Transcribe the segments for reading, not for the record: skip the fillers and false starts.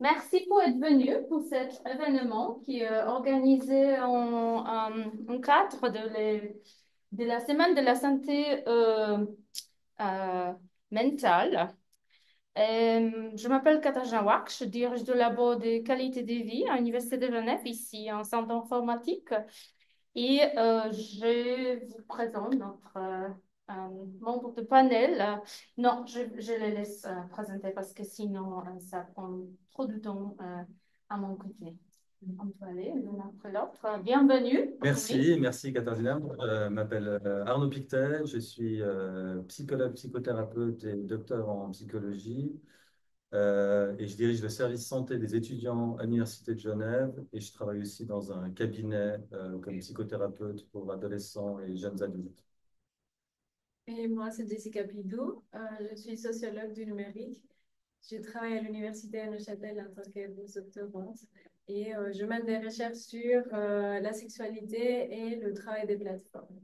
Merci pour être venu pour cet événement qui est organisé en cadre de la semaine de la santé euh, mentale. Je m'appelle Katarzyna Wak, je dirige le labo de qualité de vie à l'Université de Genève, ici en centre informatique. Et je vous présente notre membre de panel. Non, je les laisse présenter parce que sinon, ça prend trop de temps à mon côté. On peut aller l'un après l'autre. Bienvenue. Oui. Merci Katharina. Je m'appelle Arnaud Pictet, je suis psychologue, psychothérapeute et docteur en psychologie et je dirige le service santé des étudiants à l'Université de Genève et je travaille aussi dans un cabinet comme psychothérapeute pour adolescents et jeunes adultes. Et moi, c'est Jessica Pidou. Je suis sociologue du numérique. Je travaille à l'Université de Neuchâtel en tant que doctorante et je mène des recherches sur la sexualité et le travail des plateformes.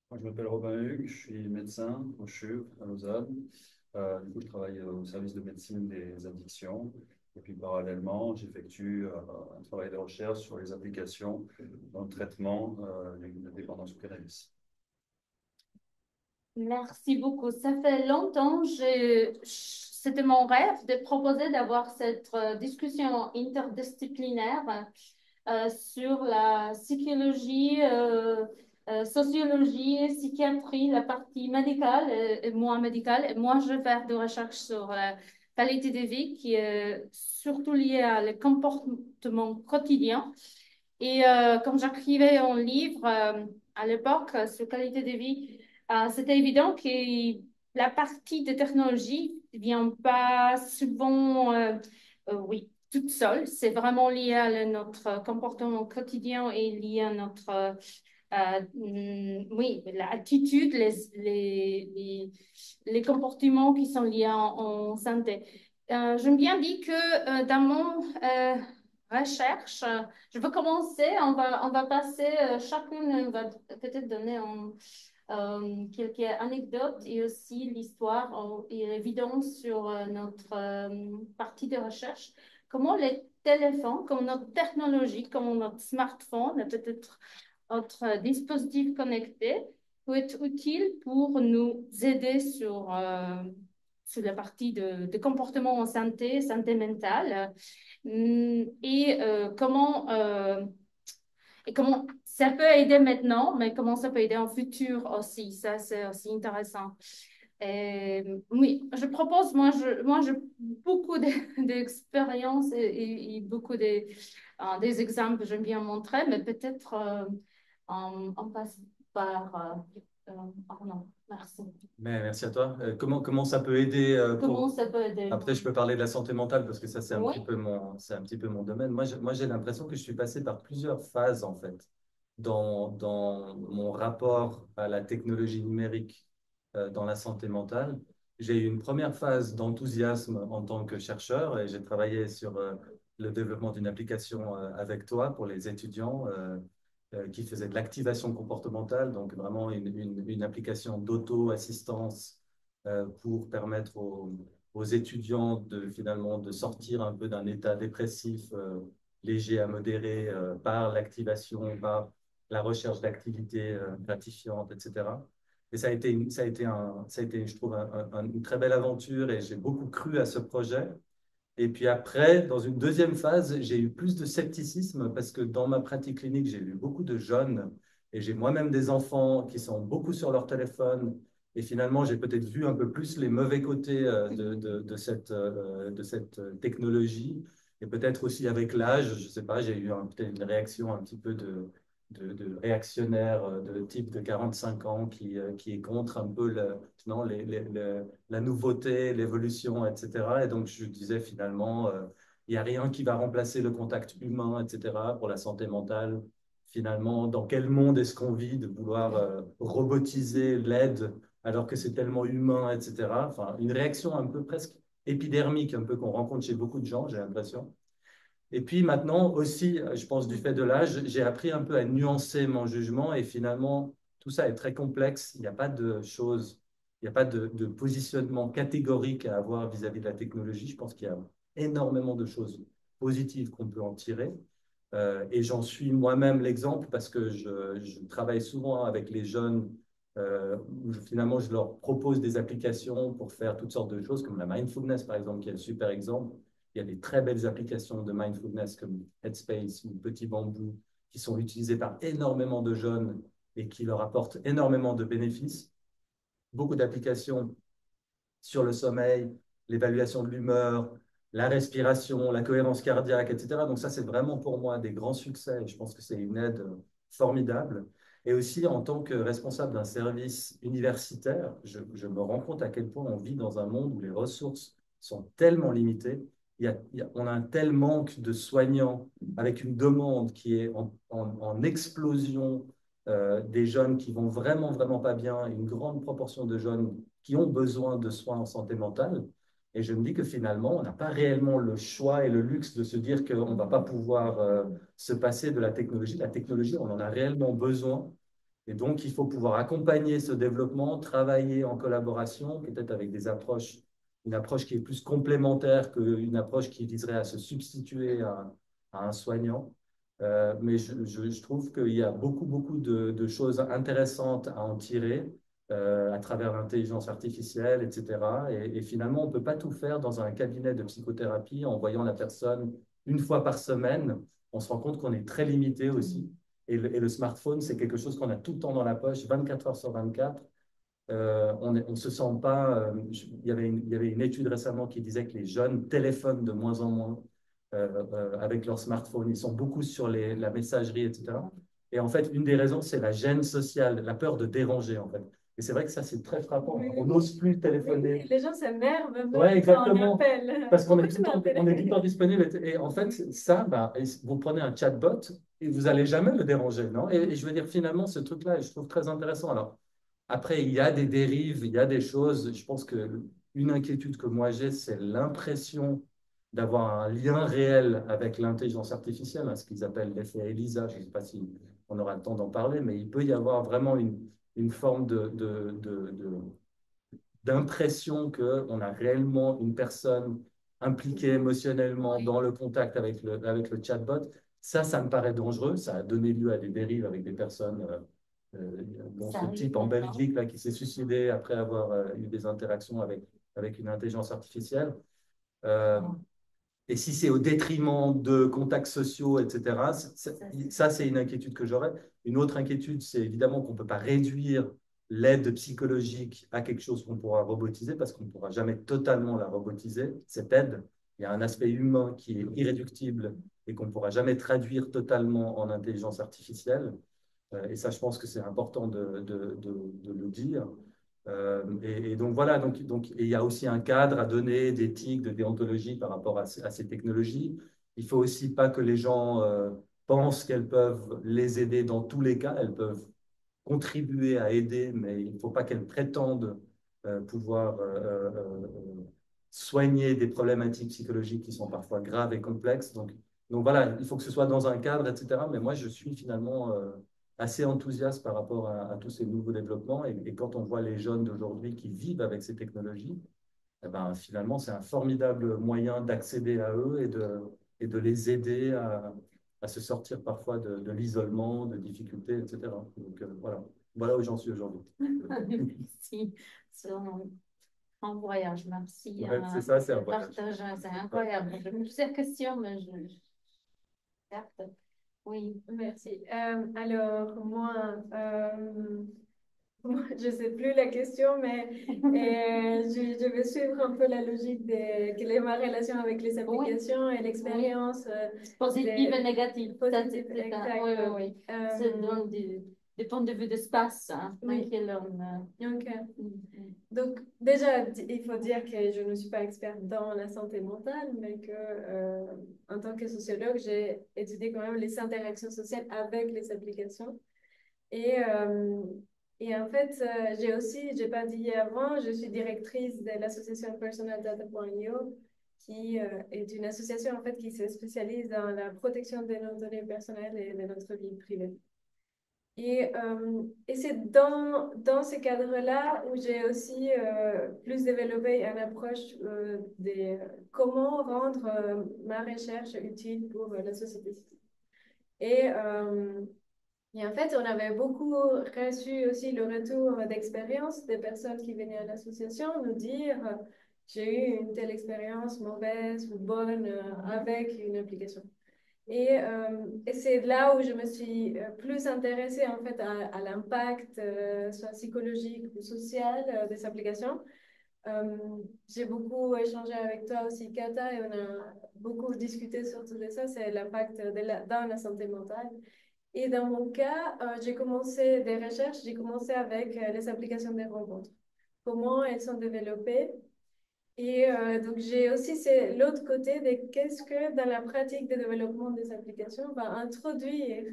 Moi, je m'appelle Robin Hugues, je suis médecin au CHUV à Lausanne. Du coup, je travaille au service de médecine des addictions. Et puis, parallèlement, j'effectue un travail de recherche sur les applications dans le traitement de la dépendance au cannabis. Merci beaucoup. Ça fait longtemps, c'était mon rêve de proposer d'avoir cette discussion interdisciplinaire sur la psychologie, sociologie, psychiatrie, la partie médicale et moins médicale. Et moi, je vais faire des recherches sur la qualité de vie qui est surtout liée à le comportement quotidien. Et quand j'écrivais un livre à l'époque sur qualité de vie, c'était évident que la partie de technologie ne vient pas souvent, oui, toute seule. C'est vraiment lié à notre comportement quotidien et lié à notre, oui, l'attitude, les comportements qui sont liés en santé. J'aime bien dire que dans mon recherche, je veux commencer, on va passer, chacune on va peut-être donner quelques anecdotes et aussi l'histoire et l'évidence sur notre partie de recherche. Comment les téléphones, comme notre technologie, comme notre smartphone, peut-être notre dispositif connecté, peut être utile pour nous aider sur la partie de comportement en santé, santé mentale, et comment ça peut aider maintenant, mais comment ça peut aider en futur aussi. Ça, c'est aussi intéressant. Oui, je propose, moi, j'ai beaucoup d'expériences et beaucoup des exemples que j'aime bien montrer, mais peut-être on passe par Arnaud. Merci. Mais merci à toi. Comment ça peut aider Comment ça peut aider? Après, je peux parler de la santé mentale parce que ça, c'est un Oui. petit peu c'est un petit peu mon domaine. Moi, j'ai l'impression que je suis passé par plusieurs phases, en fait, dans mon rapport à la technologie numérique dans la santé mentale. J'ai eu une première phase d'enthousiasme en tant que chercheur et j'ai travaillé sur le développement d'une application avec toi pour les étudiants qui faisait de l'activation comportementale, donc vraiment une application d'auto-assistance pour permettre aux étudiants de finalement de sortir un peu d'un état dépressif léger à modéré par l'activation, par la recherche d'activités gratifiantes, etc. Et ça a été, je trouve, une très belle aventure et j'ai beaucoup cru à ce projet. Et puis après, dans une deuxième phase, j'ai eu plus de scepticisme parce que dans ma pratique clinique, j'ai vu beaucoup de jeunes et j'ai moi-même des enfants qui sont beaucoup sur leur téléphone. Et finalement, j'ai peut-être vu un peu plus les mauvais côtés de cette technologie. Et peut-être aussi avec l'âge, je ne sais pas, j'ai eu peut-être une réaction un petit peu de réactionnaire de type de 45 ans qui est contre un peu non, la nouveauté, l'évolution, etc. Et donc, je disais finalement, il n'y a rien qui va remplacer le contact humain, etc. pour la santé mentale. Finalement, dans quel monde est-ce qu'on vit de vouloir robotiser l'aide alors que c'est tellement humain, etc. Enfin, une réaction un peu presque épidermique, un peu qu'on rencontre chez beaucoup de gens, j'ai l'impression. Et puis maintenant aussi, je pense du fait de l'âge, j'ai appris un peu à nuancer mon jugement et finalement, tout ça est très complexe. Il n'y a pas de choses, il n'y a pas de positionnement catégorique à avoir vis-à-vis de la technologie. Je pense qu'il y a énormément de choses positives qu'on peut en tirer. Et j'en suis moi-même l'exemple parce que je travaille souvent avec les jeunes où finalement je leur propose des applications pour faire toutes sortes de choses, comme la mindfulness par exemple, qui est un super exemple. Il y a des très belles applications de mindfulness comme Headspace ou Petit Bambou qui sont utilisées par énormément de jeunes et qui leur apportent énormément de bénéfices. Beaucoup d'applications sur le sommeil, l'évaluation de l'humeur, la respiration, la cohérence cardiaque, etc. Donc ça, c'est vraiment pour moi des grands succès et je pense que c'est une aide formidable. Et aussi, en tant que responsable d'un service universitaire, je me rends compte à quel point on vit dans un monde où les ressources sont tellement limitées. On a un tel manque de soignants avec une demande qui est en explosion, des jeunes qui vont vraiment, vraiment pas bien, une grande proportion de jeunes qui ont besoin de soins en santé mentale. Et je me dis que finalement, on n'a pas réellement le choix et le luxe de se dire qu'on ne va pas pouvoir se passer de la technologie. La technologie, on en a réellement besoin. Et donc, il faut pouvoir accompagner ce développement, travailler en collaboration, peut-être avec des approches, une approche qui est plus complémentaire qu'une approche qui viserait à se substituer à un soignant. Mais je trouve qu'il y a beaucoup, beaucoup de choses intéressantes à en tirer à travers l'intelligence artificielle, etc. Et finalement, on ne peut pas tout faire dans un cabinet de psychothérapie en voyant la personne une fois par semaine. On se rend compte qu'on est très limité aussi. Et le smartphone, c'est quelque chose qu'on a tout le temps dans la poche, 24 heures sur 24. On ne se sent pas. Il y avait une étude récemment qui disait que les jeunes téléphonent de moins en moins avec leur smartphone. Ils sont beaucoup sur la messagerie, etc. Et en fait, une des raisons, c'est la gêne sociale, la peur de déranger, en fait. Et c'est vrai que ça, c'est très frappant. Oui. On n'ose plus téléphoner. Oui, les gens s'énervent même Ouais, quand on exactement. appelle. Parce qu'on est Pourquoi tout tu le m'as temps, appelé? on est tout le temps disponible. Et en fait, ça, bah, vous prenez un chatbot et vous n'allez jamais le déranger, non? Et je veux dire, finalement, ce truc-là, je trouve très intéressant. Alors, après, il y a des dérives, il y a des choses. Je pense que une inquiétude que moi j'ai, c'est l'impression d'avoir un lien réel avec l'intelligence artificielle, hein, ce qu'ils appellent l'effet ELISA. Je ne sais pas si on aura le temps d'en parler, mais il peut y avoir vraiment une forme d'impression qu'on a réellement une personne impliquée émotionnellement dans le contact avec le chatbot. Ça me paraît dangereux. Ça a donné lieu à des dérives avec des personnes, dont Ça ce arrive type en maintenant. Belgique là, qui s'est suicidé après avoir eu des interactions avec une intelligence artificielle. Euh, et si c'est au détriment de contacts sociaux, etc., ça, c'est une inquiétude que j'aurais. Une autre inquiétude, c'est évidemment qu'on ne peut pas réduire l'aide psychologique à quelque chose qu'on pourra robotiser, parce qu'on ne pourra jamais totalement la robotiser, cette aide. Il y a un aspect humain qui est irréductible et qu'on ne pourra jamais traduire totalement en intelligence artificielle. Et ça, je pense que c'est important de le dire. Et donc voilà, et il y a aussi un cadre à donner d'éthique, de déontologie par rapport à ces technologies. Il ne faut aussi pas que les gens pensent qu'elles peuvent les aider dans tous les cas. Elles peuvent contribuer à aider, mais il ne faut pas qu'elles prétendent pouvoir soigner des problématiques psychologiques qui sont parfois graves et complexes. Donc voilà, il faut que ce soit dans un cadre, etc. Mais moi, je suis finalement assez enthousiaste par rapport à tous ces nouveaux développements. Et quand on voit les jeunes d'aujourd'hui qui vivent avec ces technologies, eh ben, finalement, c'est un formidable moyen d'accéder à eux et de les aider à se sortir parfois de l'isolement, de difficultés, etc. Donc voilà où j'en suis aujourd'hui. Merci. C'est un grand voyage. Merci Ouais, c'est ça, c'est un de voyage. partager. C'est incroyable. J'ai plusieurs questions, mais certes. Oui. Merci. Alors, moi, je ne sais plus la question, mais je vais suivre un peu la logique de quelle est ma relation avec les Oui. applications et l'expérience. Positive et négative. Positive, Oui, exactement. oui, oui. C'est donc du point de vue d'espace, hein, Oui. Donc, Donc, déjà, il faut dire que je ne suis pas experte dans la santé mentale, mais que, en tant que sociologue, j'ai étudié quand même les interactions sociales avec les applications. Et, euh, et en fait, j'ai pas dit avant, je suis directrice de l'association personaldata.io, qui est une association en fait qui se spécialise dans la protection de nos données personnelles et de notre vie privée. Et c'est dans ce cadre-là où j'ai aussi plus développé une approche de comment rendre ma recherche utile pour la société civile. Et, euh, et en fait, on avait beaucoup reçu aussi le retour d'expérience des personnes qui venaient à l'association nous dire j'ai eu une telle expérience mauvaise ou bonne avec une application. Et c'est là où je me suis plus intéressée en fait à l'impact, soit psychologique ou social, des applications. Euh, j'ai beaucoup échangé avec toi aussi, Kata, et on a beaucoup discuté sur tout ça, c'est l'impact dans la santé mentale. Et dans mon cas, j'ai commencé des recherches, j'ai commencé avec les applications des rencontres. Comment elles sont développées. Donc, j'ai aussi l'autre côté de qu'est-ce que dans la pratique de développement des applications, on va introduire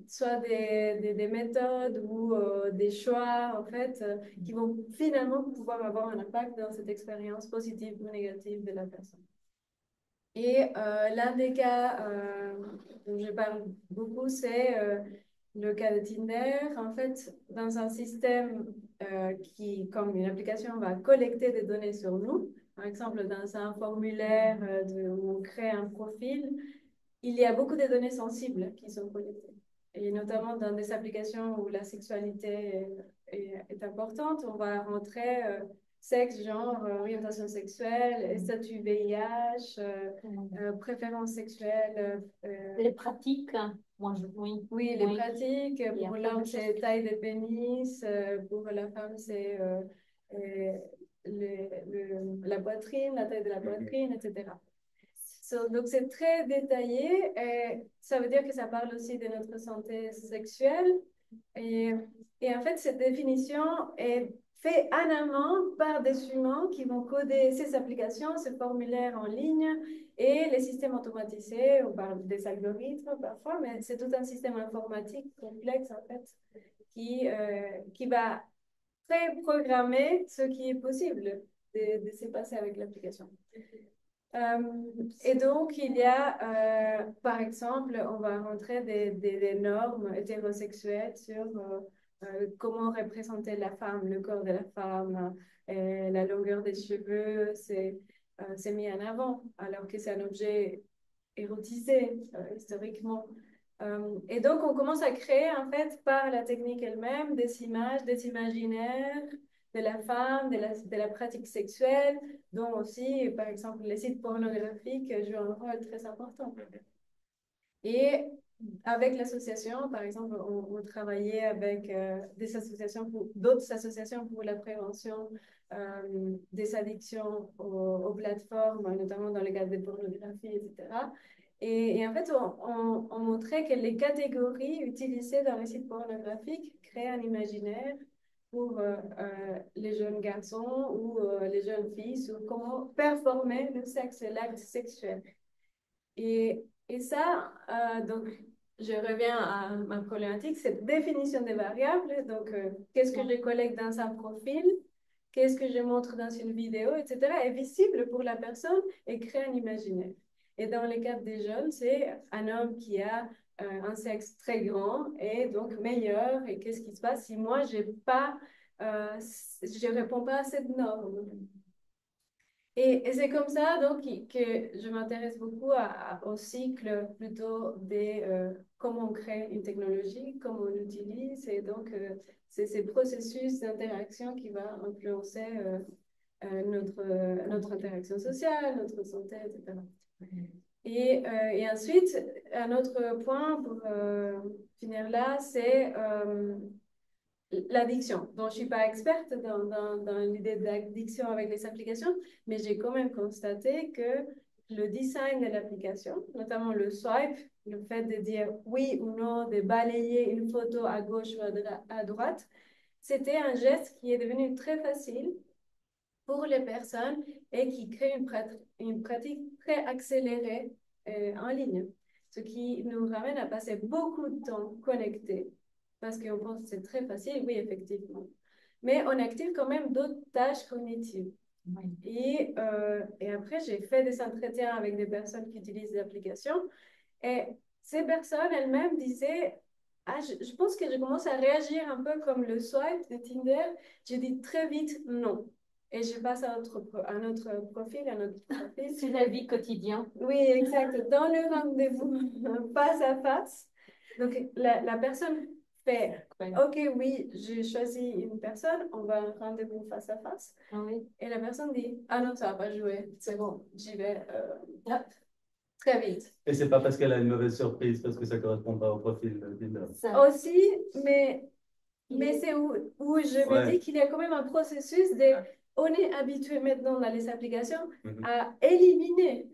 soit des méthodes ou des choix, en fait, qui vont finalement pouvoir avoir un impact dans cette expérience positive ou négative de la personne. L'un des cas dont je parle beaucoup, c'est le cas de Tinder. En fait, dans un système qui, comme une application, va collecter des données sur nous, par exemple dans un formulaire où on crée un profil, il y a beaucoup de données sensibles qui sont collectées. Et notamment dans des applications où la sexualité est importante, on va rentrer sexe, genre, orientation sexuelle, statut VIH, préférence sexuelle. Les pratiques, moi je, oui. Oui, les pratiques. Il y a Pour plein l'homme, de c'est choses. taille de pénis. Pour la femme, c'est la poitrine, la taille de la poitrine, etc. Donc, c'est très détaillé. Et ça veut dire que ça parle aussi de notre santé sexuelle. Et, et en fait, cette définition est faite en amont par des humains qui vont coder ces applications, ces formulaires en ligne et les systèmes automatisés. On parle des algorithmes parfois, mais c'est tout un système informatique complexe, en fait, qui va préprogrammer ce qui est possible de se passer avec l'application. Et donc, il y a, par exemple, on va rentrer des normes hétérosexuelles sur comment représenter la femme, le corps de la femme, la longueur des cheveux, c'est mis en avant, alors que c'est un objet érotisé historiquement. Et donc, on commence à créer, en fait, par la technique elle-même, des images, des imaginaires de la femme, de la pratique sexuelle, dont aussi, par exemple, les sites pornographiques jouent un rôle très important. Et avec l'association, par exemple, on travaillait avec des associations, d'autres associations pour la prévention des addictions aux plateformes, notamment dans le cadre des pornographies, etc. Et en fait, on montrait que les catégories utilisées dans les sites pornographiques créent un imaginaire pour les jeunes garçons ou les jeunes filles sur comment performer le sexe et l'acte sexuel. Et ça, donc, je reviens à ma problématique, cette définition des variables. Donc, qu'est-ce que je collecte dans un profil, qu'est-ce que je montre dans une vidéo, etc., est visible pour la personne et crée un imaginaire. Et dans le cas des jeunes, c'est un homme qui a un sexe très grand et donc meilleur. Et qu'est-ce qui se passe si moi, je réponds pas à cette norme? Et c'est comme ça donc, que je m'intéresse beaucoup au cycle plutôt des comment on crée une technologie, comment on l'utilise, et donc c'est ces processus d'interaction qui va influencer notre interaction sociale, notre santé, etc. Et ensuite, un autre point pour finir là, c'est l'addiction, dont je ne suis pas experte dans l'idée d'addiction avec les applications, mais j'ai quand même constaté que le design de l'application, notamment le swipe, le fait de dire oui ou non, de balayer une photo à gauche ou à droite, c'était un geste qui est devenu très facile pour les personnes et qui crée une pratique très accélérée en ligne, ce qui nous ramène à passer beaucoup de temps connectés parce qu'on pense que c'est très facile, oui, effectivement. Mais on active quand même d'autres tâches cognitives. Et après, j'ai fait des entretiens avec des personnes qui utilisent l'application. Et ces personnes elles-mêmes disaient, ah, je pense que je commence à réagir un peu comme le swipe de Tinder. Je dis très vite non. Et je passe à un autre profil, à un autre profil. C'est la vie quotidienne. Oui, exact. Dans le rendez-vous face à face, donc la personne fait, Ouais. OK, oui, j'ai choisi une personne, on va à un rendez-vous face à face. Ah oui. Et la personne dit, ah non, ça va pas jouer, c'est bon, j'y vais très vite. Et c'est pas parce qu'elle a une mauvaise surprise, parce que ça correspond pas au profil Tinder. Ça, Aussi, mais c'est où je me Ouais. dis qu'il y a quand même un processus de... On est habitué maintenant dans les applications Mhm. à éliminer.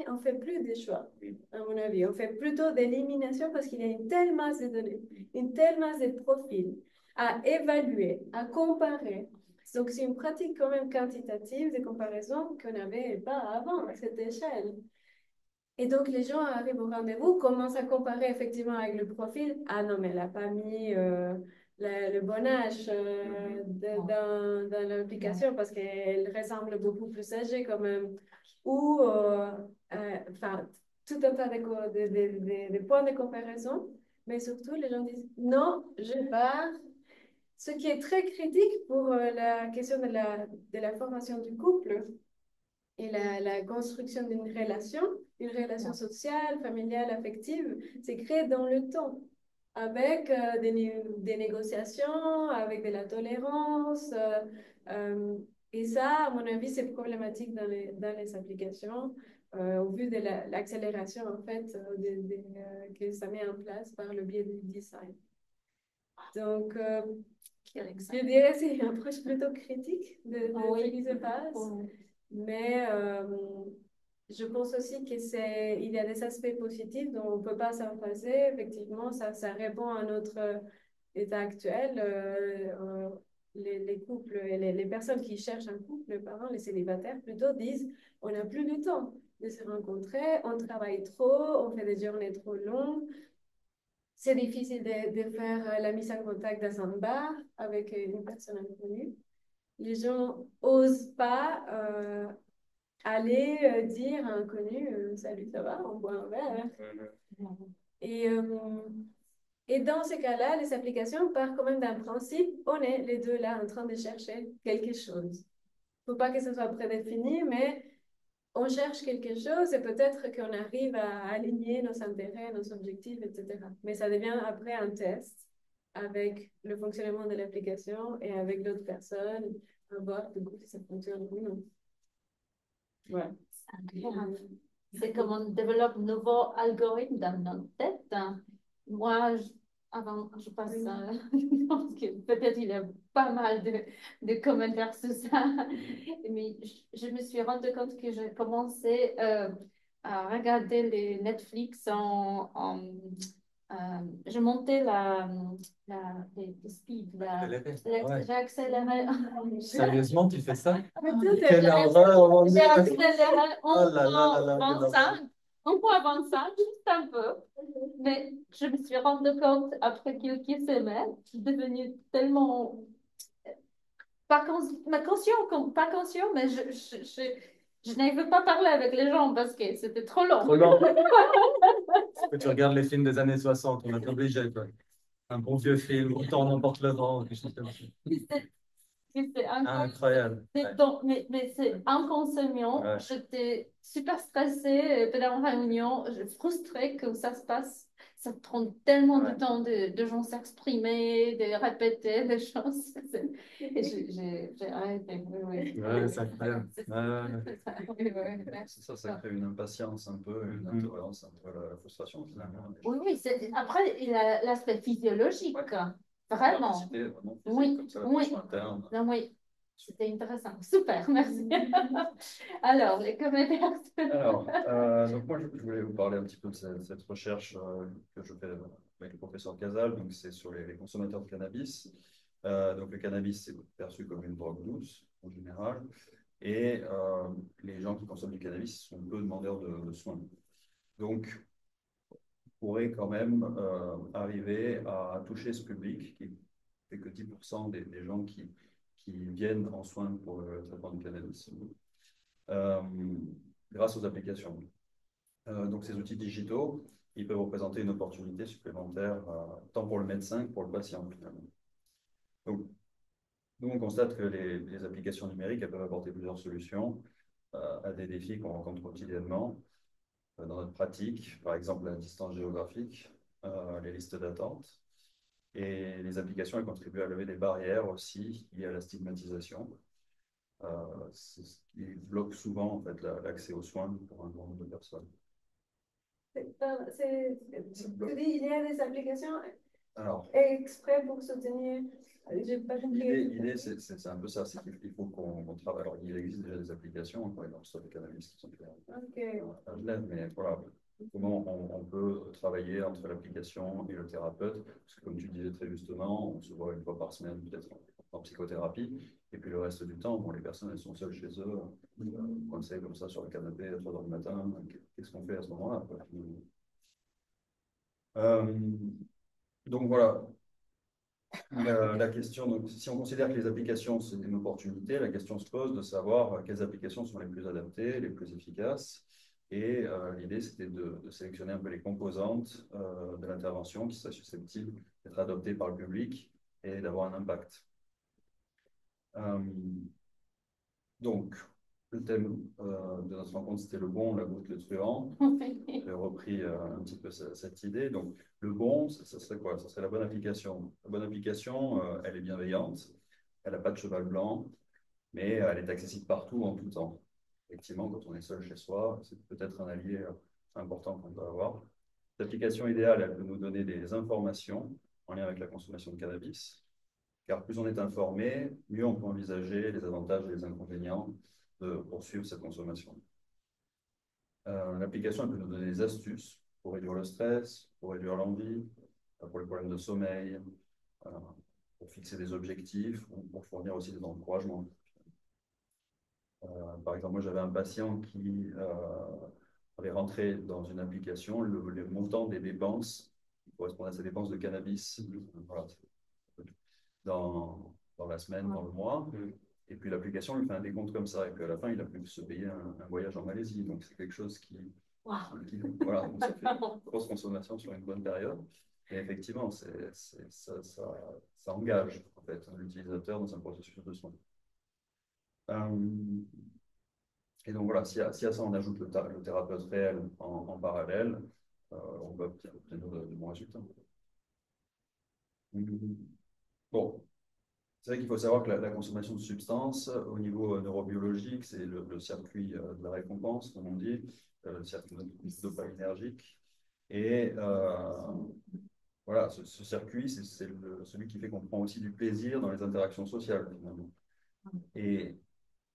On fait plus de choix, Oui. à mon avis. On fait plutôt d'élimination parce qu'il y a une telle masse de données, une telle masse de profils à évaluer, à comparer. Donc, c'est une pratique quand même quantitative de comparaison qu'on n'avait pas avant à cette échelle. Et donc, les gens arrivent au rendez-vous, commencent à comparer effectivement avec le profil. Ah non, mais elle n'a pas mis le bon âge dans l'application parce qu'elle ressemble beaucoup plus âgée quand même. Ou, enfin, tout un tas de points de comparaison. Mais surtout, les gens disent non, je pars. Ce qui est très critique pour la question de la formation du couple et la construction d'une relation sociale, familiale, affective, c'est créé dans le temps, avec des négociations, avec de la tolérance. Et ça, à mon avis, c'est problématique dans les applications, au vu de l'accélération, en fait, que ça met en place par le biais du design. Donc, je dirais que c'est une approche plutôt critique de ce qui se passe. oui. Mais je pense aussi il y a des aspects positifs dont on ne peut pas s'en passer. Effectivement, ça répond à notre état actuel. Les couples et les personnes qui cherchent un couple, pardon, les célibataires plutôt, disent on n'a plus de temps de se rencontrer, on travaille trop, on fait des journées trop longues. C'est difficile de faire la mise en contact dans un bar avec une personne inconnue. Les gens n'osent pas aller dire à un inconnu salut, ça va, on boit un verre. Et, euh, et dans ce cas-là, les applications partent quand même d'un principe on est les deux là en train de chercher quelque chose. Il ne faut pas que ce soit prédéfini, mais on cherche quelque chose et peut-être qu'on arrive à aligner nos intérêts, nos objectifs, etc. Mais ça devient après un test avec le fonctionnement de l'application et avec l'autre personne, à voir du coup si ça fonctionne ou non. Ouais. C'est comme on développe de nouveaux algorithmes dans notre tête. Moi, avant, je passe, parce que peut-être il y a pas mal de commentaires sur ça, mais je me suis rendu compte que j'ai commencé à regarder les Netflix euh, je montais le speed, Ouais. j'ai accéléré. Sérieusement, tu fais ça? J'ai Quelle horreur, mon Dieu! accéléré Oh là là là là, quelle horreur. 25, un point 25, juste un peu. Mais je me suis rendu compte après quelques semaines, je suis devenue tellement pas, mais pas conscient, mais je n'arrivais pas à parler avec les gens parce que c'était trop long. Trop lent. Tu regardes les films des années 60, on est obligé, quoi. Un bon vieux film, Autant n'emporte le vent, quelque chose comme ça. C'est Incroyable. Ouais. Donc, mais c'est inconscient. Ouais. J'étais super stressée pendant la réunion. Je suis frustrée que ça se passe. Ça prend tellement de temps de gens s'exprimer, de répéter des choses. Et j'ai arrêté. Oui, oui. Ouais, c'est incroyable. C'est ça, ça crée une impatience un peu, une intolérance, un peu la frustration finalement. Oui, oui. Après, il y a l'aspect physiologique. Vraiment. Capacité, vraiment, Oui, comme ça, la oui. pression interne. Non, oui. C'était intéressant. Super, merci. Alors, les commentaires. Alors, donc moi, je voulais vous parler un petit peu de cette recherche que je fais avec le professeur Casal. Donc, c'est sur les consommateurs de cannabis. Donc, le cannabis, c'est perçu comme une drogue douce, en général. Et les gens qui consomment du cannabis sont peu demandeurs de soins. Donc, on pourrait quand même arriver à toucher ce public qui fait que 10% des gens qui viennent en soins pour le traitement du cannabis. Grâce aux applications. Donc ces outils digitaux ils peuvent représenter une opportunité supplémentaire, tant pour le médecin que pour le patient, finalement. Donc, nous, on constate que les applications numériques, elles peuvent apporter plusieurs solutions à des défis qu'on rencontre quotidiennement dans notre pratique, par exemple la distance géographique, les listes d'attente. Et les applications, elles contribuent à lever des barrières aussi liées à la stigmatisation. C'est ce qui bloque souvent en fait, l'accès aux soins pour un grand nombre de personnes. Tu dis, il y a des applications Alors, exprès pour soutenir. J'ai pas compris. l'idée, c'est un peu ça, c'est qu'il faut qu'on travaille. Alors, il existe déjà des applications, par exemple, sur le cannabis qui sont faites à Genève, mais voilà, comment on peut travailler entre l'application et le thérapeute, parce que comme tu disais très justement, on se voit une fois par semaine, peut-être en psychothérapie, et puis le reste du temps, bon, les personnes, elles sont seules chez eux, coincées comme ça sur le canapé à 3 heures du matin, qu'est-ce qu'on fait à ce moment-là, quoi. Donc voilà, la question, donc, si on considère que les applications, c'est une opportunité, la question se pose de savoir quelles applications sont les plus adaptées, les plus efficaces. Et l'idée, c'était de sélectionner un peu les composantes de l'intervention qui seraient susceptibles d'être adoptées par le public et d'avoir un impact. Donc, le thème de notre rencontre, c'était le bon, la goutte, le truand. J'ai repris un petit peu cette idée. Donc, le bon, ça serait quoi? Ça serait la bonne application. La bonne application, elle est bienveillante, elle n'a pas de cheval blanc, mais elle est accessible partout en tout temps. Effectivement, quand on est seul chez soi, c'est peut-être un allié important qu'on doit avoir. L'application idéale, elle peut nous donner des informations en lien avec la consommation de cannabis, car plus on est informé, mieux on peut envisager les avantages et les inconvénients de poursuivre cette consommation. L'application peut nous donner des astuces pour réduire le stress, pour réduire l'envie, pour les problèmes de sommeil, pour fixer des objectifs, ou pour fournir aussi des encouragements. Par exemple, moi j'avais un patient qui avait rentré dans une application le montant des dépenses qui correspondent à ses dépenses de cannabis voilà, dans la semaine, dans le mois. Et puis l'application lui fait un décompte comme ça. Et puis à la fin, il a pu se payer un voyage en Malaisie. Donc c'est quelque chose voilà, donc ça fait une grosse consommation sur une bonne période. Et effectivement, ça engage en fait, l'utilisateur dans un processus de soin. Et donc voilà, si à ça on ajoute le thérapeute réel en parallèle, on va obtenir de bons résultats. Bon, c'est vrai qu'il faut savoir que la consommation de substances, au niveau neurobiologique, c'est le circuit de la récompense, comme on dit, le circuit dopaminergique. Et voilà, ce circuit, c'est celui qui fait qu'on prend aussi du plaisir dans les interactions sociales, finalement. Et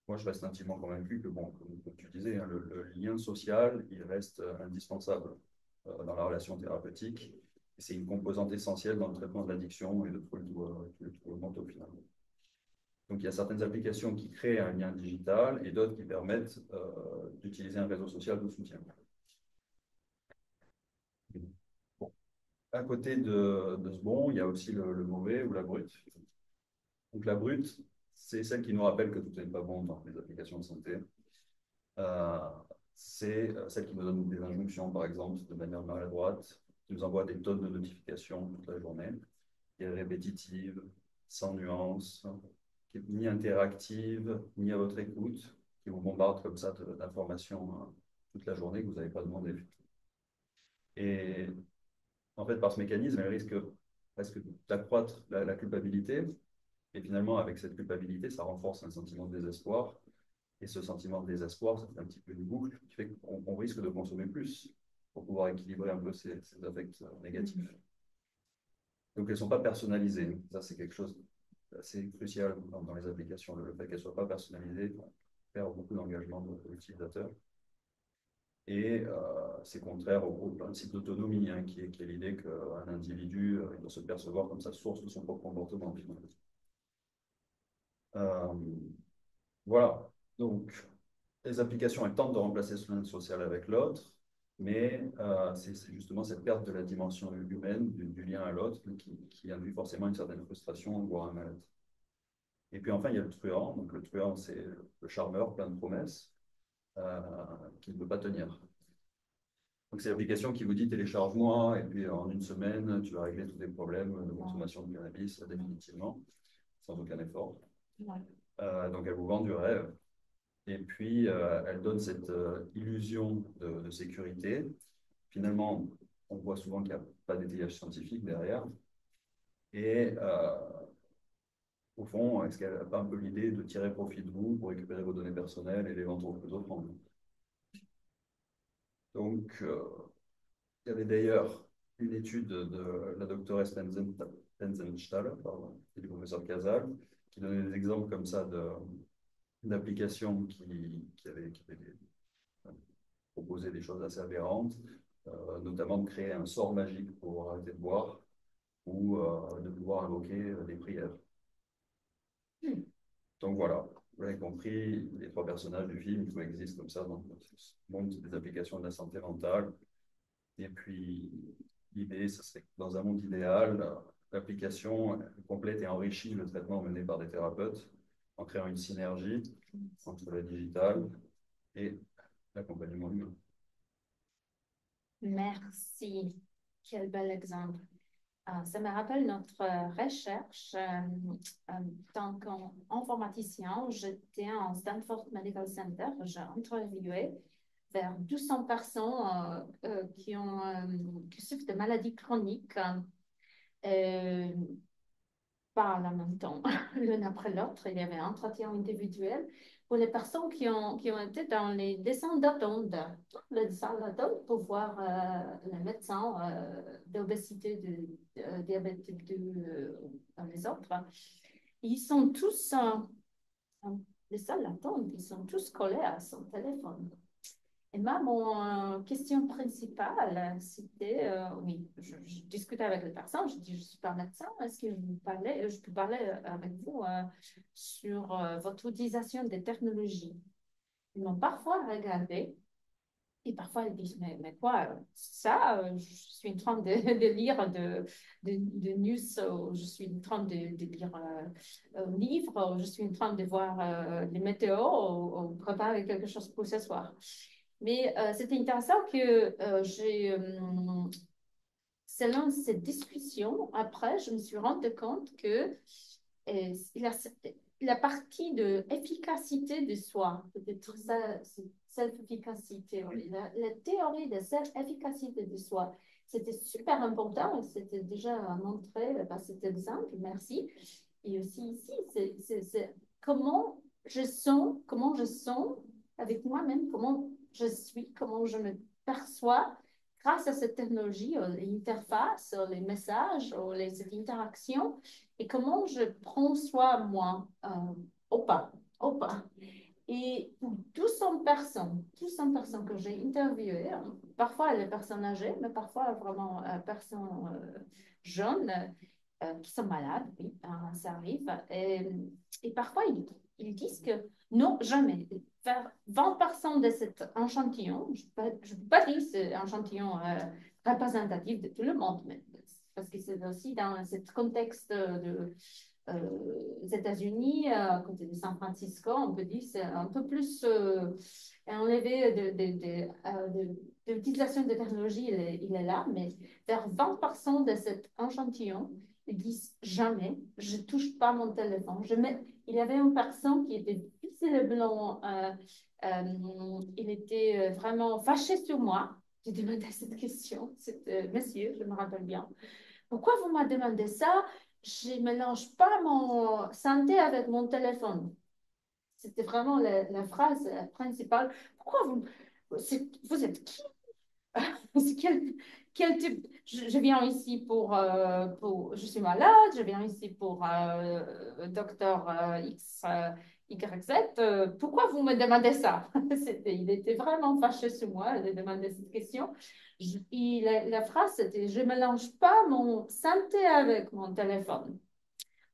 moi, je reste intimement convaincu que, bon, comme tu disais, hein, le lien social, il reste indispensable dans la relation thérapeutique. Et c'est une composante essentielle dans le traitement de l'addiction et de troubles mentaux, finalement. Donc, il y a certaines applications qui créent un lien digital et d'autres qui permettent d'utiliser un réseau social de soutien. Bon. À côté de ce bon, il y a aussi le mauvais ou la brute. Donc, la brute, c'est celle qui nous rappelle que tout n'est pas bon dans les applications de santé. C'est celle qui nous donne des injonctions, par exemple, de manière maladroite, qui nous envoie des tonnes de notifications toute la journée, qui est répétitive, sans nuance, qui n'est ni interactive, ni à votre écoute, qui vous bombarde comme ça d'informations toute la journée que vous n'avez pas demandé. Et en fait, par ce mécanisme, elle risque presque d'accroître la culpabilité. Et finalement, avec cette culpabilité, ça renforce un sentiment de désespoir. Et ce sentiment de désespoir, ça fait un petit peu une boucle qui fait qu'on risque de consommer plus pour pouvoir équilibrer un peu ces affects négatifs. Donc, elles ne sont pas personnalisées. Ça, c'est quelque chose d'assez crucial dans les applications. Le fait qu'elles ne soient pas personnalisées perd beaucoup d'engagement de l'utilisateur. Et c'est contraire au principe d'autonomie, hein, qui est l'idée qu'un individu il doit se percevoir comme sa source de son propre comportement. Voilà. Donc, les applications, elles tentent de remplacer ce lien social avec l'autre, mais c'est justement cette perte de la dimension humaine, du lien à l'autre, qui induit forcément une certaine frustration, voire un mal-être. Et puis enfin, il y a le truand. Donc, le truand, c'est le charmeur plein de promesses qui ne peut pas tenir. Donc, c'est l'application qui vous dit télécharge-moi, et puis en une semaine, tu vas régler tous tes problèmes de consommation de cannabis définitivement, sans aucun effort. Ouais. Donc, elle vous vend du rêve. Et puis, elle donne cette illusion de sécurité. Finalement, on voit souvent qu'il n'y a pas d'étayage scientifique derrière. Et au fond, est-ce qu'elle n'a pas un peu l'idée de tirer profit de vous pour récupérer vos données personnelles et les vendre aux autres en ligne? Donc, il y avait d'ailleurs une étude de la doctoresse Penzenstaller et du professeur Casal qui donnait des exemples comme ça d'applications qui avaient proposé des choses assez aberrantes, notamment de créer un sort magique pour arrêter de boire ou de pouvoir invoquer des prières. Donc voilà, vous avez compris, les trois personnages du film coexistent comme ça dans le monde des applications de la santé mentale. Et puis, l'idée, ce serait que dans un monde idéal, l'application complète et enrichit le traitement mené par des thérapeutes en créant une synergie entre le digital et l'accompagnement humain. Merci. Quel bel exemple. Ça me rappelle notre recherche. Tant qu'informaticien, j'étais en Stanford Medical Center. J'ai interviewé vers 200 personnes qui souffrent de maladies chroniques par en même temps, l'un après l'autre. Il y avait un entretien individuel pour les personnes qui ont été dans les descentes d'attente, les descentes d'attente pour voir les médecins d'obésité, de diabète type 2 dans les autres. Ils sont tous, les salles d'attente, ils sont tous collés à son téléphone. Et moi, mon question principale, c'était, oui, je discutais avec les personnes, je dis, je ne suis pas médecin, est-ce que je peux parler avec vous sur votre utilisation des technologies? Ils m'ont parfois regardé et parfois ils disent, mais quoi, ça, je suis en train de lire de news, je suis en train de lire un livre, je suis en train de voir les météos, ou préparer quelque chose pour ce soir. Mais c'était intéressant que selon cette discussion, après, je me suis rendu compte que la partie de efficacité de soi, peut-être ça, self-efficacité, la théorie de self-efficacité de soi, c'était super important. C'était déjà montré par cet exemple, merci. Et aussi ici, c'est comment je sens avec moi-même, comment je suis, comment je me perçois grâce à cette technologie, les interfaces, les messages, cette interaction, et comment je prends soin de moi au pas. Et pour 200 personnes que j'ai interviewées, parfois les personnes âgées, mais parfois vraiment personnes jeunes qui sont malades, oui, ça arrive. Et parfois, ils disent que non, jamais. Faire 20% de cet échantillon, je ne peux pas dire que c'est un échantillon représentatif de tout le monde, mais parce que c'est aussi dans ce contexte des États-Unis, à côté de San Francisco, on peut dire que c'est un peu plus enlevé de l'utilisation de technologie, il est là, mais vers 20% de cet échantillon, ils disent jamais, je ne touche pas mon téléphone. Il y avait une personne qui était visiblement, il était vraiment fâché sur moi. J'ai demandé cette question, c'était monsieur, je me rappelle bien. Pourquoi vous m'avez demandé ça? Je ne mélange pas mon santé avec mon téléphone. C'était vraiment la phrase principale. Pourquoi vous êtes qui? Quel type? Je viens ici je suis malade, je viens ici pour docteur X, Y, Z. Pourquoi vous me demandez ça? Il était vraiment fâché sur moi de demander cette question. La phrase, c'était, je ne mélange pas mon santé avec mon téléphone.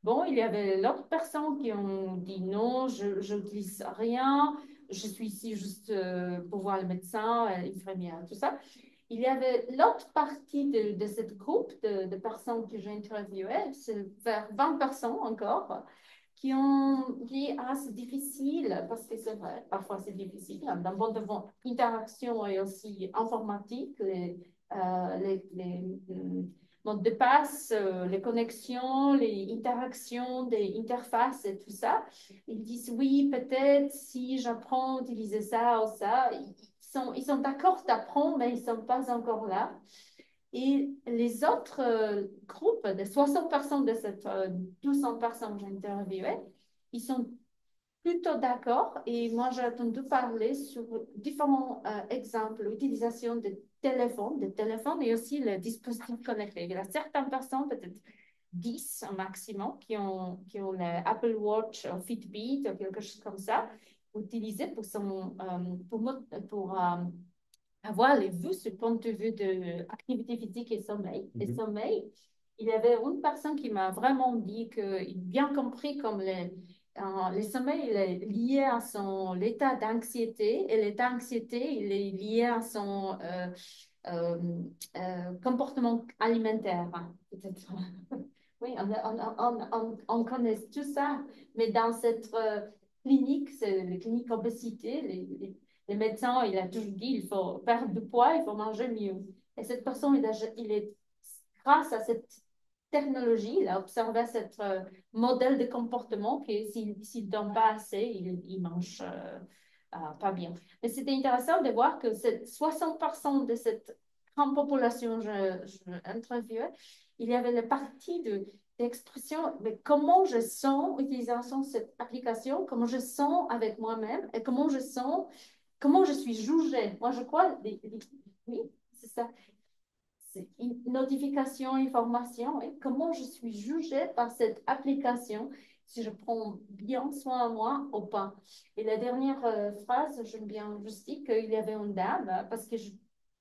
Bon, il y avait l'autre personne qui ont dit non, je n'utilise rien, je suis ici juste pour voir le médecin, l'infirmière, tout ça. Il y avait l'autre partie de cette groupe de personnes que j'ai interviewées, c'est vers 20 personnes encore, qui ont dit, ah, c'est difficile, parce que c'est vrai, parfois c'est difficile, hein, d'un point de vue interaction et aussi informatique, les mots de passe, les connexions, les interactions des interfaces et tout ça. Ils disent, oui, peut-être si j'apprends à utiliser ça ou ça, ils sont d'accord d'apprendre, mais ils ne sont pas encore là. Et les autres groupes, les 60% de cette 200 personnes que j'ai interviewées, ils sont plutôt d'accord. Et moi, j'ai entendu parler sur différents exemples l'utilisation des téléphones et aussi les dispositifs connectés. Il y a certaines personnes, peut-être 10 au maximum, qui ont l'Apple Watch, Fitbit ou quelque chose comme ça, utilisé pour avoir les vues sur le point de vue de activité physique et sommeil. Et sommeil, il y avait une personne qui m'a vraiment dit qu'il a bien compris comme le sommeil il est lié à son l'état d'anxiété et l'état d'anxiété il est lié à son euh, comportement alimentaire. Peut-être. Oui, on connaît tout ça, mais dans cette clinique, c'est la clinique obésité, les médecins, il a toujours dit il faut perdre du poids, il faut manger mieux. Et cette personne, grâce à cette technologie, il a observé ce modèle de comportement que s'il ne donne pas assez, il mange pas bien. Mais c'était intéressant de voir que 60% de cette grande population que je interviewais, il y avait la partie d'expression, mais comment je sens utilisant cette application, comment je sens avec moi-même et comment je suis jugée. Moi, je crois, oui, c'est ça. C'est une notification, information, et comment je suis jugée par cette application, si je prends bien soin de moi ou pas. Et la dernière phrase, j'aime bien juste dire qu'il y avait une dame, parce que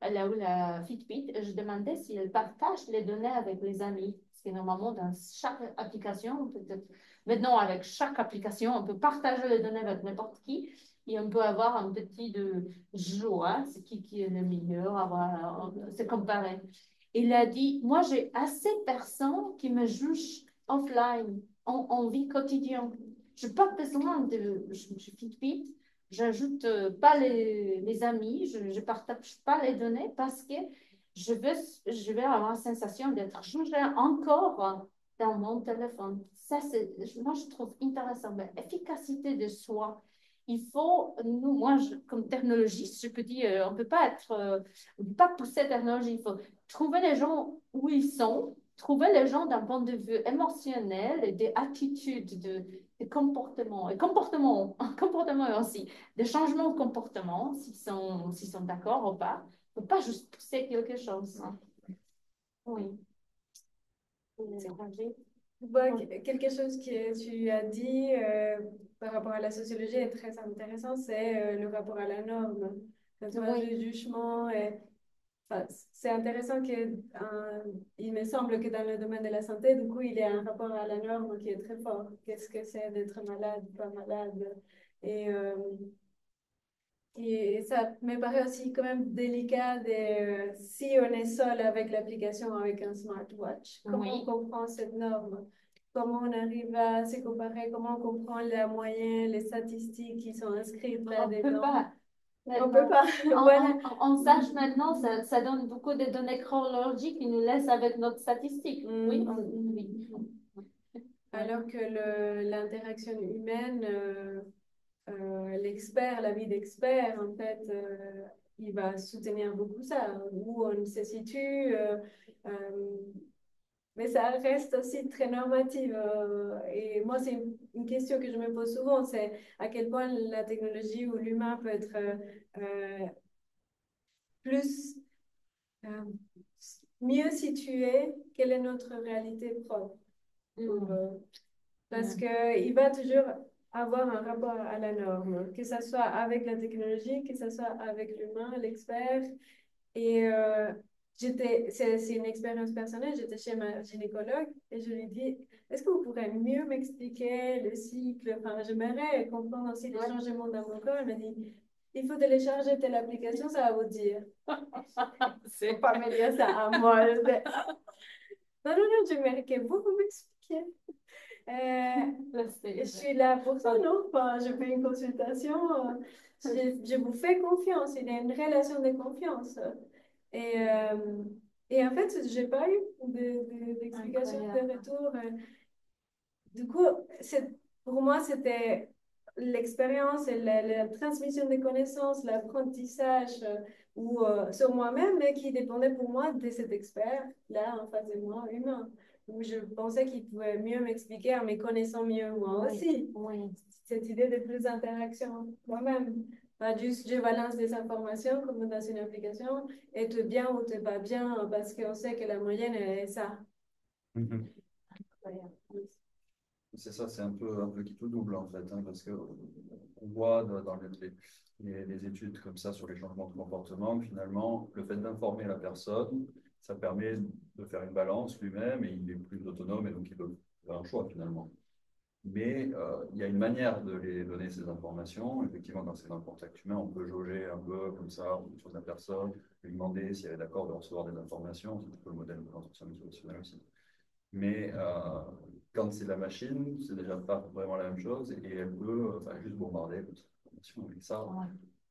elle a eu la Fitbit, et je demandais si elle partage les données avec les amis. Parce que normalement, dans chaque application, peut-être, maintenant, avec chaque application, on peut partager les données avec n'importe qui. Et on peut avoir un petit de joie, c'est qui est le meilleur, c'est comparé. Il a dit, moi j'ai assez de personnes qui me jugent offline, en vie quotidienne. Je n'ai pas besoin je Fitbit, j'ajoute pas les amis, je ne partage pas les données parce que je vais avoir la sensation d'être jugée encore dans mon téléphone. Ça, moi je trouve intéressant, l'efficacité de soi. Il faut, nous, moi, comme technologiste, je peux dire, on ne peut pas on peut pas pousser la technologie. Il faut trouver les gens où ils sont, trouver les gens d'un point de vue émotionnel, et des attitudes, de comportement, et comportement, comportement aussi, des changements de comportement, s'ils sont d'accord ou pas. Il ne faut pas juste pousser quelque chose. Oui. Quelque chose que tu as dit par rapport à la sociologie est très intéressant, c'est le rapport à la norme. Quand tu parles de jugement, enfin, c'est intéressant il me semble que dans le domaine de la santé, du coup, il y a un rapport à la norme qui est très fort. Qu'est-ce que c'est d'être malade ou pas malade? Et, euh, et ça me paraît aussi quand même délicat si on est seul avec l'application, avec un smartwatch, comment on comprend cette norme? Comment on arrive à se comparer? Comment on comprend la moyenne, les statistiques qui sont inscrites là-dedans? On peut pas. On peut pas. Voilà. On sache maintenant, ça donne beaucoup de données chronologiques qui nous laissent avec notre statistique. Oui, oui. Alors que l'interaction humaine, l'expert, la vie d'expert, en fait, il va soutenir beaucoup ça, où on se situe. Mais ça reste aussi très normatif. Et moi, c'est une question que je me pose souvent, c'est à quel point la technologie ou l'humain peut être plus, euh, mieux situé, quelle est notre réalité propre. Parce qu'il va toujours avoir un rapport à la norme, que ce soit avec la technologie, que ce soit avec l'humain, l'expert. Et c'est une expérience personnelle, j'étais chez ma gynécologue et je lui dis, est-ce que vous pourrez mieux m'expliquer le cycle? Enfin, j'aimerais comprendre aussi les changements dans mon corps. Elle m'a dit, il faut télécharger telle application, ça va vous dire. C'est pas me dire ça à moi. Non, j'aimerais que vous m'expliquiez. Je suis là pour ça, non? Enfin, je fais une consultation, je vous fais confiance, il y a une relation de confiance. Et, euh, et en fait, j'ai pas eu d'explication, de retour. Du coup, pour moi, c'était l'expérience et la transmission des connaissances, l'apprentissage ou sur moi-même, mais qui dépendait pour moi de cet expert-là en face de moi, humain, où je pensais qu'il pouvait mieux m'expliquer en me connaissant mieux moi aussi. Oui. Cette idée de plus d'interaction moi-même. Pas juste je balance des informations comme dans une application et tu es bien ou tu n'es pas bien parce qu'on sait que la moyenne est ça. Mhm. C'est ça, c'est un peu qui tout double en fait, hein, parce que on voit dans les études comme ça sur les changements de comportement, finalement, le fait d'informer la personne, ça permet de faire une balance lui-même et il est plus autonome et donc il peut faire un choix finalement. Mais il y a une manière de les donner ces informations. Effectivement, quand c'est dans le contact humain, on peut jauger un peu comme ça en fonction de la personne, lui demander si elle est d'accord de recevoir des informations. C'est un peu le modèle de l'entretien motivationnel aussi. Mais quand c'est la machine, c'est déjà pas vraiment la même chose et elle peut juste bombarder toute information. Et ça,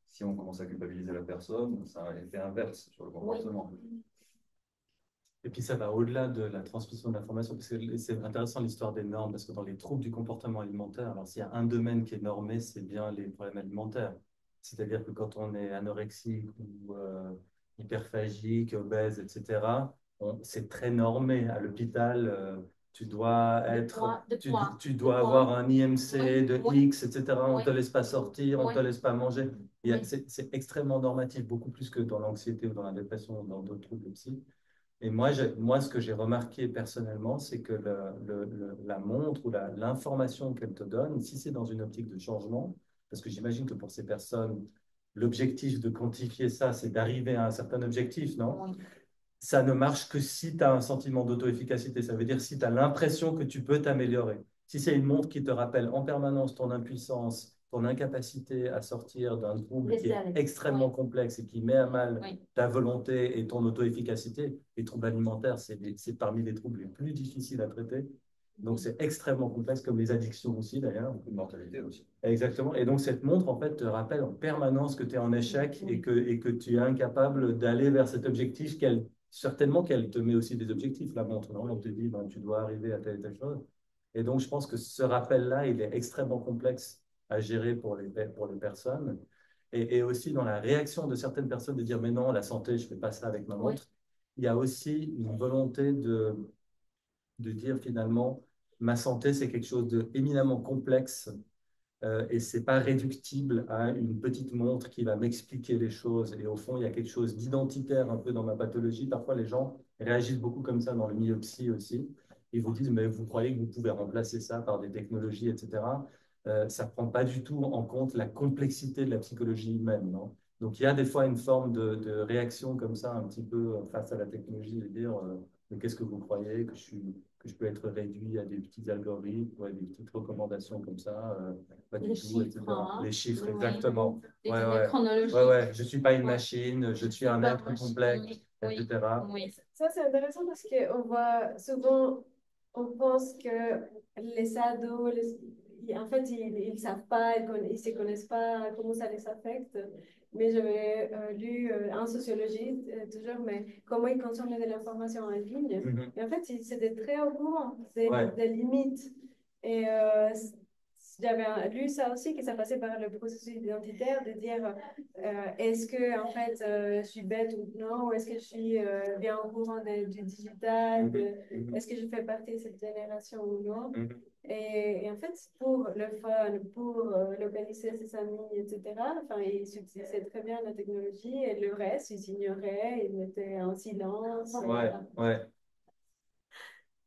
si on commence à culpabiliser la personne, ça a un effet inverse sur le comportement. Et puis ça va au-delà de la transmission de l'information, parce que c'est intéressant l'histoire des normes, parce que dans les troubles du comportement alimentaire, alors s'il y a un domaine qui est normé, c'est bien les problèmes alimentaires. C'est-à-dire que quand on est anorexique ou hyperphagique, obèse, etc., c'est très normé. À l'hôpital, tu dois tu dois avoir un IMC de X, etc. On ne te laisse pas sortir, on ne te laisse pas manger. C'est extrêmement normatif, beaucoup plus que dans l'anxiété ou dans la dépression ou dans d'autres troubles psy. Et moi, ce que j'ai remarqué personnellement, c'est que la montre ou l'information qu'elle te donne, si c'est dans une optique de changement, parce que j'imagine que pour ces personnes, l'objectif de quantifier ça, c'est d'arriver à un certain objectif, non? Oui. Ça ne marche que si tu as un sentiment d'auto-efficacité. Ça veut dire si tu as l'impression que tu peux t'améliorer. Si c'est une montre qui te rappelle en permanence ton impuissance, ton incapacité à sortir d'un trouble qui est extrêmement complexe et qui met à mal ta volonté et ton auto-efficacité, les troubles alimentaires, c'est parmi les troubles les plus difficiles à traiter. Donc, c'est extrêmement complexe, comme les addictions aussi, d'ailleurs. Beaucoup de mortalité aussi. Exactement. Et donc, cette montre, en fait, te rappelle en permanence que tu es en échec et que tu es incapable d'aller vers cet objectif certainement qu'elle te met aussi des objectifs, la montre, non? On te dit, ben, tu dois arriver à telle et telle chose. Et donc, je pense que ce rappel-là, il est extrêmement complexe à gérer pour les personnes. Et aussi dans la réaction de certaines personnes de dire, mais non, la santé, je ne fais pas ça avec ma montre. Il y a aussi une volonté de dire finalement, ma santé, c'est quelque chose d'éminemment complexe et c'est pas réductible à une petite montre qui va m'expliquer les choses. Et au fond, il y a quelque chose d'identitaire un peu dans ma pathologie. Parfois, les gens réagissent beaucoup comme ça dans le milieu psy aussi. Ils vous disent, mais vous croyez que vous pouvez remplacer ça par des technologies, etc. Ça ne prend pas du tout en compte la complexité de la psychologie humaine, non? Donc, il y a des fois une forme de réaction comme ça, un petit peu face à la technologie, de dire, mais qu'est-ce que vous croyez que je peux être réduit à des petits algorithmes ou à des petites recommandations comme ça, pas du tout, etc. Les chiffres, exactement. Des Ouais, données ouais. chronologiques. Je ne suis pas une machine, je suis un être complexe, etc. Ça, c'est intéressant parce qu'on voit souvent, on pense que les ados, en fait, ils ne savent pas, ils ne se connaissent pas comment ça les affecte. Mais j'avais lu en sociologie, toujours, mais comment ils consomment de l'information en ligne. Et en fait, c'était très au courant des limites. Et j'avais lu ça aussi, que ça passait par le processus identitaire, de dire est-ce que en fait je suis bête ou non, ou est-ce que je suis bien au courant du digital, est-ce que je fais partie de cette génération ou non. Et en fait, pour le fun, pour localiser ses amis, etc., enfin, ils utilisaient très bien la technologie et le reste, ils ignoraient, ils mettaient en silence. Ouais.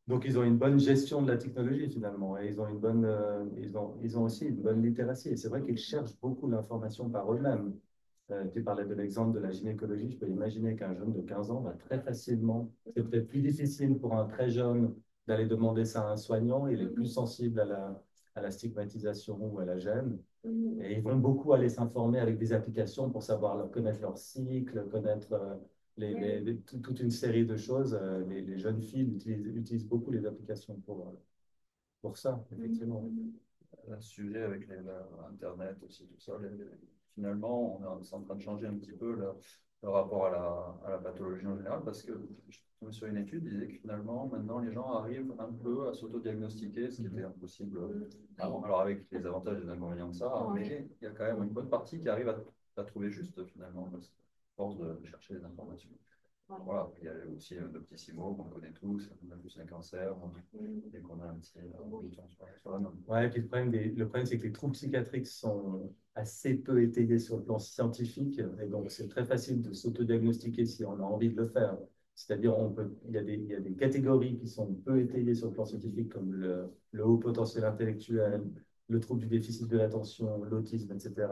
Donc, ils ont une bonne gestion de la technologie finalement, et ils ont ils ont aussi une bonne littératie. Et c'est vrai qu'ils cherchent beaucoup l'information par eux-mêmes. Tu parlais de l'exemple de la gynécologie. Je peux imaginer qu'un jeune de 15 ans va très facilement, c'est peut-être plus difficile pour un très jeune d'aller demander ça à un soignant. Il est plus sensible à la stigmatisation ou à la gêne. Et ils vont beaucoup aller s'informer avec des applications pour savoir connaître leur cycle, connaître toute une série de choses. Les jeunes filles utilisent beaucoup les applications pour ça, effectivement. Un sujet avec Internet aussi, tout ça. Finalement, on est en train de changer un petit peu le rapport à la pathologie en général, parce que je suis tombé sur une étude qui disait que finalement, maintenant, les gens arrivent un peu à s'autodiagnostiquer, ce qui était impossible avant. Alors, avec les avantages et les inconvénients de ça, mais il y a quand même une bonne partie qui arrive à trouver juste, finalement, parce que, à force de chercher les informations. Voilà, il y a aussi le Doctissimo qu'on connaît tous, on a plus un cancer, et qu'on a un petit bouton sur la main. Ouais, et puis le problème, c'est que les troubles psychiatriques sont assez peu étayés sur le plan scientifique, et donc c'est très facile de s'autodiagnostiquer si on a envie de le faire. C'est-à-dire, il y a des catégories qui sont peu étayées sur le plan scientifique, comme le haut potentiel intellectuel, le trouble du déficit de l'attention, l'autisme, etc.,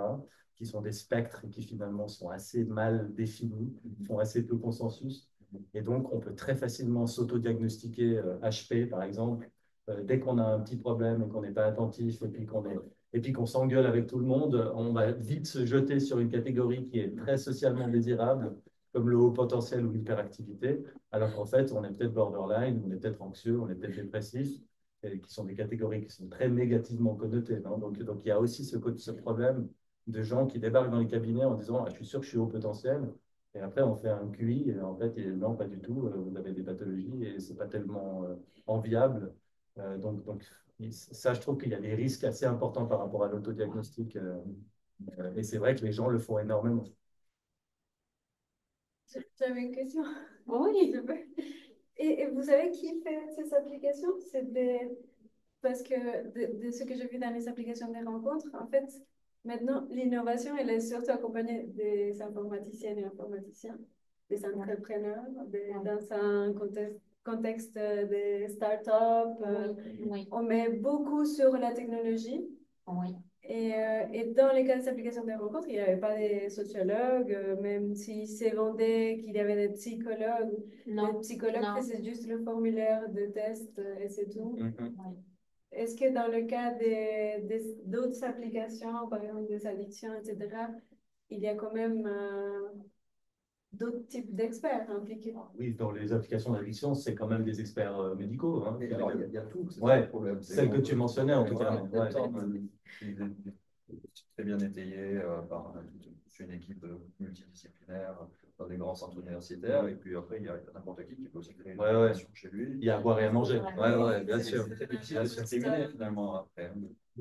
qui sont des spectres qui finalement sont assez mal définis, font assez peu consensus. Et donc, on peut très facilement s'autodiagnostiquer HP, par exemple, dès qu'on a un petit problème et qu'on n'est pas attentif et puis qu'on s'engueule avec tout le monde, on va vite se jeter sur une catégorie qui est très socialement désirable, comme le haut potentiel ou l'hyperactivité, alors qu'en fait, on est peut-être borderline, on est peut-être anxieux, on est peut-être dépressif, et qui sont des catégories qui sont très négativement connotées. Non, donc, il y a aussi ce problème de gens qui débarquent dans les cabinets en disant ah, je suis sûr que je suis haut potentiel. Et après, on fait un QI, et en fait, non, pas du tout, vous avez des pathologies et ce n'est pas tellement enviable. Donc, ça, je trouve qu'il y a des risques assez importants par rapport à l'autodiagnostic. Et c'est vrai que les gens le font énormément. J'avais une question. Oui. Et vous savez qui fait ces applications? Parce que de ce que j'ai vu dans les applications des rencontres, en fait, maintenant, l'innovation, elle est surtout accompagnée des informaticiennes et informaticiens, des entrepreneurs, dans un contexte des startups. Oui. On met beaucoup sur la technologie. Oui. Et dans les cas des applications des rencontres, il n'y avait pas des sociologues, même s'ils se vendaient qu'il y avait des psychologues. Non. Les psychologues Non. faisaient juste le formulaire de test et c'est tout. Oui. Est-ce que dans le cas d'autres applications, par exemple des addictions, etc., il y a quand même d'autres types d'experts impliqués? Oui, dans les applications d'addiction, c'est quand même des experts médicaux. Hein. Mais alors, il y a tout, c'est Ouais, ça le problème. celle que tu mentionnais, en tout cas. Voilà, Ouais. très bien étayé par une équipe multidisciplinaire dans des grands centres universitaires. Et puis après, il y a n'importe qui peut aussi créer une application chez lui. Il y a à boire et à manger. Ouais, bien sûr. C'est difficile de se discriminer finalement après.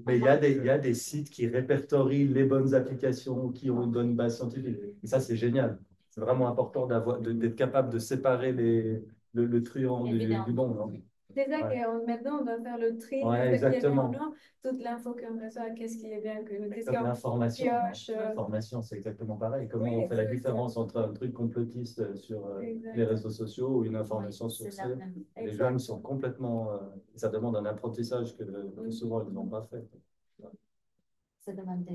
Mais il y a des sites qui répertorient les bonnes applications qui ont une bonne base scientifique. Et ça, c'est génial. C'est vraiment important d'être capable de séparer le truand du bon. Non. C'est ça que maintenant, on doit faire le tri de Ouais, ce qui est bien ou exactement. non, toute l'info qu'on reçoit, qu'est-ce qui est bien, qu'est-ce Comme qu'on l'information. pioche. L'information, c'est exactement pareil. Comment Oui, on fait la exactement. différence entre un truc complotiste sur les Exactement. réseaux sociaux ou une information sourcée? Les Exact. jeunes sont complètement. Ça demande un apprentissage que souvent ils n'ont pas fait. Ça demande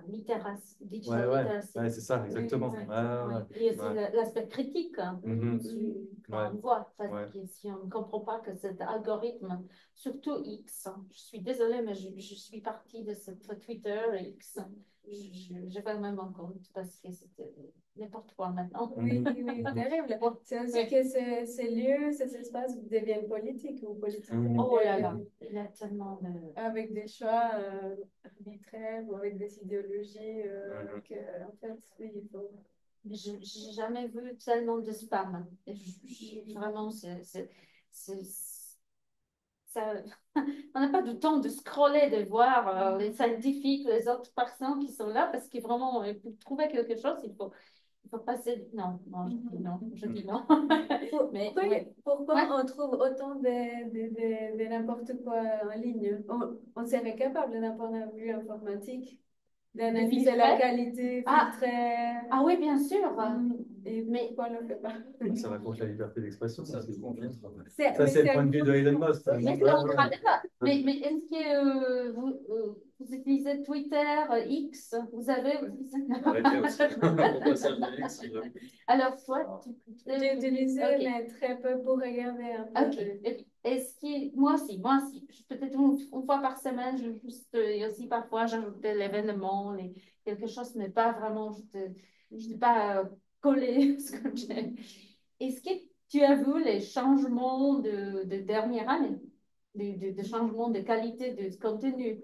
littératie, Ouais, digital ouais, literacy. ouais, c'est ça, exactement. Oui, Ouais, ouais, Et aussi ouais. l'aspect critique quand on voit, parce que si on ne comprend pas que cet algorithme, surtout X, je suis désolée, mais je suis partie de cette Twitter X. Je vais même en compte parce que c'était n'importe quoi maintenant. Oui, oui, terrible. C'est aussi que ces lieux, ces espaces deviennent politiques ou politiques. Oh là là, il y a tellement de... Avec des choix arbitraires ou avec des idéologies que, en fait, oui, il faut... Mais je n'ai jamais vu tellement de spam. Et vraiment, ça, on n'a pas de temps de scroller, de voir les scientifiques, les autres personnes qui sont là, parce que vraiment, pour trouver quelque chose, il faut passer. Non, non, je dis non. Mais, pourquoi on trouve autant de n'importe quoi en ligne? On serait capable d'un point de vue informatique d'analyser la qualité, filtrer. Ah oui, bien sûr. Mais pourquoi on ne le fait pas? Ça va contre la liberté d'expression. Ça, c'est C'est le point de vue de Elon Musk. Mais est-ce que vous utilisez Twitter, X? Vous avez Arrêtez aussi. Au passage de X, Alors, toi, j'ai utilisé, mais très peu pour regarder un peu. Ok. Est-ce que moi aussi, peut-être une fois par semaine, et aussi parfois j'ajoutais l'événement, quelque chose, mais pas vraiment, je n'ai pas collé ce que j'ai. Est-ce que tu as vu les changements de dernière année? de changement de qualité de contenu.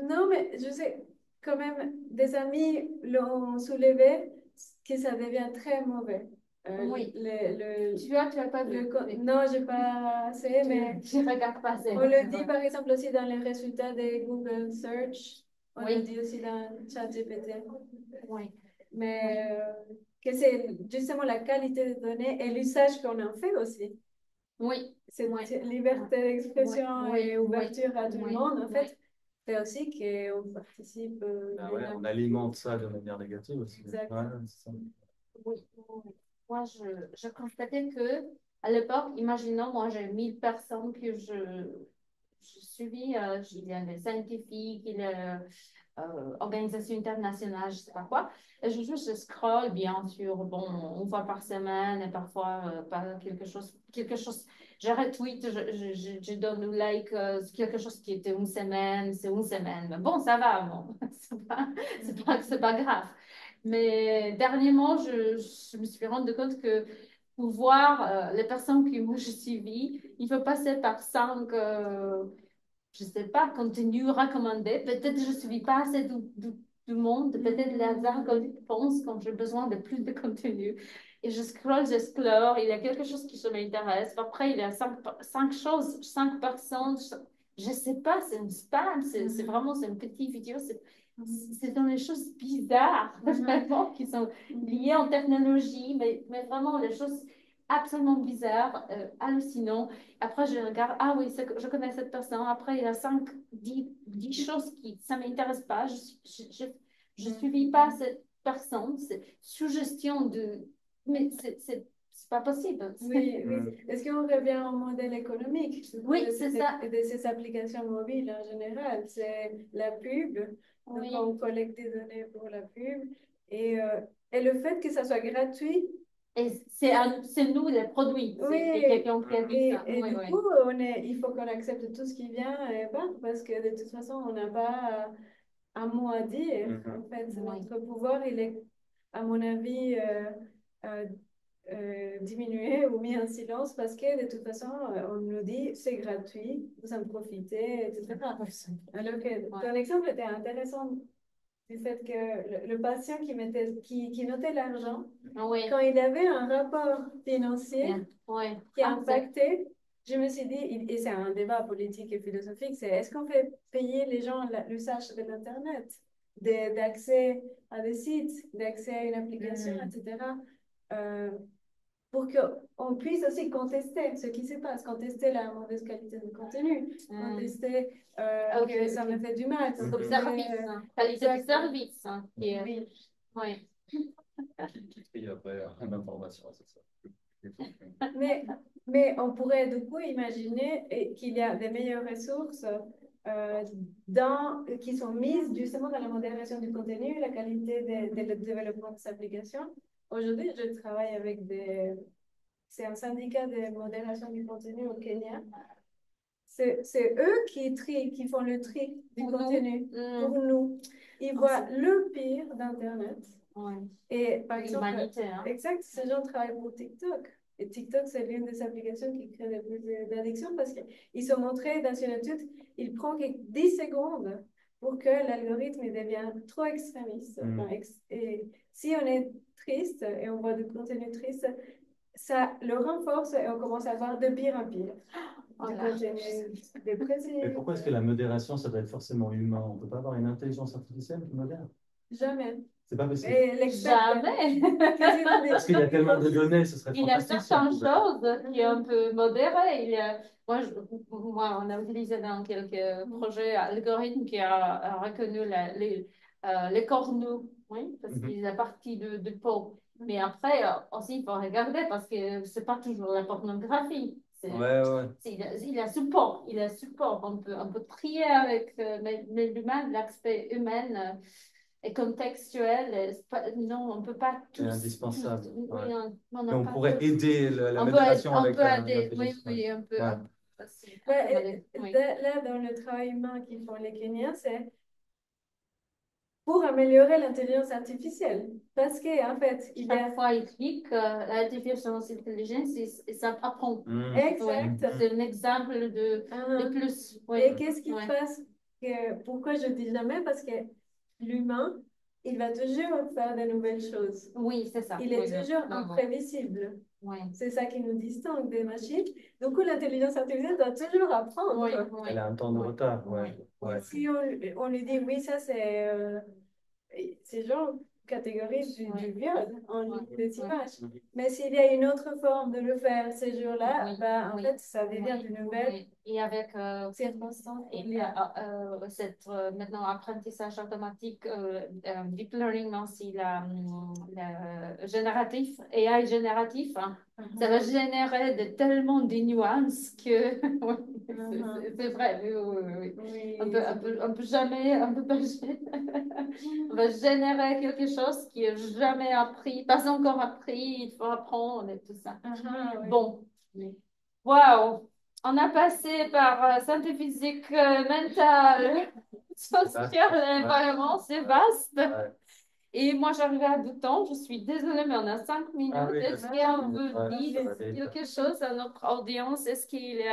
Non, mais je sais quand même, des amis l'ont soulevé que ça devient très mauvais. Oui. Le, Tu as pas vu. non, j'ai pas assez, mais Je regarde pas. on le dit par exemple aussi dans les résultats des Google Search, on Oui. le dit aussi dans ChatGPT. Oui. Mais que c'est justement la qualité des données et l'usage qu'on en fait aussi. Oui. Cette Oui. liberté d'expression Oui. et ouverture à tout le Oui. monde, en Oui. fait, fait aussi qu'on participe. Ah ouais, on alimente ça de manière négative aussi. Exact. Ouais, c'est ça. Oui. Moi, je constatais que à l'époque, imaginons, moi, j'ai 1000 personnes que je suivis. Il y a des scientifiques, il y a organisations internationales, je ne sais pas quoi. Et je scroll, bien sûr, bon, une fois par semaine et parfois pas quelque chose. Je retweet, je donne un like, quelque chose qui était une semaine, c'est une semaine. Mais bon, ça va, bon, c'est pas grave. Mais dernièrement, je me suis rendu compte que pour voir les personnes que moi je suivis, il faut passer par cinq, je sais pas, contenus recommandés. Peut-être je ne suivis pas assez du monde. Peut-être les algorithmes pensent quand j'ai besoin de plus de contenu. Et je scroll, j'explore. Il y a quelque chose qui m'intéresse. Après, il y a cinq choses, cinq personnes. Je ne sais pas, c'est un spam. C'est vraiment c'est une petite vidéo. C'est dans les choses bizarres, vraiment, qui sont liées en technologie, mais vraiment les choses absolument bizarres, hallucinantes. Après, je regarde, ah oui, je connais cette personne. Après, il y a 5, 10 choses qui, ça ne m'intéresse pas. Je suivis pas cette personne. C'est suggestion de, mais c'est pas possible. Oui, oui. Est-ce qu'on revient au modèle économique Oui, c'est ça. de ces applications mobiles en général? C'est la pub. Donc, Oui. on collecte des données pour la pub. Et le fait que ça soit gratuit. Et c'est nous les produits. Oui, C'est quelqu'un qui a dit ça. et Oui, du oui. coup, il faut qu'on accepte tout ce qui vient parce que de toute façon, on n'a pas un mot à dire. En fait, notre pouvoir, il est, à mon avis, euh, diminué ou mis en silence parce que de toute façon, on nous dit c'est gratuit, vous en profitez, etc. Alors que ton exemple était intéressant du fait que le patient qui notait l'argent, Oui. quand il avait un rapport financier Oui. qui impactait, je me suis dit, et c'est un débat politique et philosophique, c'est est-ce qu'on fait payer les gens l'usage de l'Internet, d'accès à des sites, d'accès à une application, etc. Pour qu'on puisse aussi contester ce qui se passe, contester la mauvaise qualité du contenu, contester que ça me fait du mal. Comme service, qualité de service. Oui. Oui. Qui trie après l'information, c'est ça. Mais on pourrait du coup imaginer qu'il y a des meilleures ressources qui sont mises justement dans la modération du contenu, la qualité de développement de ces applications. Aujourd'hui, je travaille avec c'est un syndicat de modération du contenu au Kenya. C'est eux qui font le tri du contenu pour nous. Ils voient le pire d'Internet. Ouais. Et par exemple, hein. exact, ces gens travaillent pour TikTok. Et TikTok, c'est l'une des applications qui crée le plus d'addictions parce qu'ils sont montrés dans une étude, il prend que 10 secondes pour que l'algorithme devienne trop extrémiste. Et si on est triste et on voit du contenu triste, ça le renforce et on commence à voir de pire en pire. Du contenu dépressif. Mais pourquoi est-ce que la modération, ça doit être forcément humain? On ne peut pas avoir une intelligence artificielle qui modère? Jamais. C'est pas possible. Jamais. Parce qu'il y a tellement de données, ce serait Il y a fantastique. certaines choses qui sont un peu modérées. Moi, on a utilisé dans quelques projets algorithmes qui a reconnu les corneaux, oui, parce qu'il est parti de peau. Mais après, aussi, il faut regarder parce que c'est pas toujours la pornographie. Il a support. Il a support. On peut trier avec, mais l'humain, l'aspect humain. Et contextuel, non, on ne peut pas tout. C'est indispensable. Oui, Mais on pourrait aider la on modération avec peut aider, oui, l'intelligence. oui, on peut. Là, dans le travail humain qu'ils font les Kenyans, c'est pour améliorer l'intelligence artificielle. Parce qu'en fait, il y a... Chaque fois, il clique, l'intelligence intelligence, et ça apprend. Exact. C'est un exemple de plus. Et qu'est-ce qui Ouais. passe pourquoi je dis jamais? Parce que l'humain, il va toujours faire de nouvelles choses. Oui, c'est ça. Il est Oui, toujours oui. imprévisible. Oui. C'est ça qui nous distingue des machines. Du coup, l'intelligence artificielle doit toujours apprendre. Oui, oui. Elle a un temps de retard, ouais. Ouais. Si on lui dit, oui, ça c'est genre catégorie du viol en ligne des images. Mais s'il y a une autre forme de le faire ces jours-là, en fait, ça devient une nouvelle Et avec circonstance. maintenant apprentissage automatique, deep learning aussi, génératif, AI génératif, hein, ça va générer tellement de nuances que c'est vrai. Oui. On peut jamais, on peut pas, on va générer quelque chose qui est jamais appris, pas encore appris, il faut apprendre et tout ça. Bon, waouh, on a passé par santé physique, mentale, sociale, vraiment, c'est vaste. Et moi, j'arrivais à bout de temps. Je suis désolée, mais on a 5 minutes. Est-ce qu'on veut dire quelque chose à notre audience? Est-ce qu'il y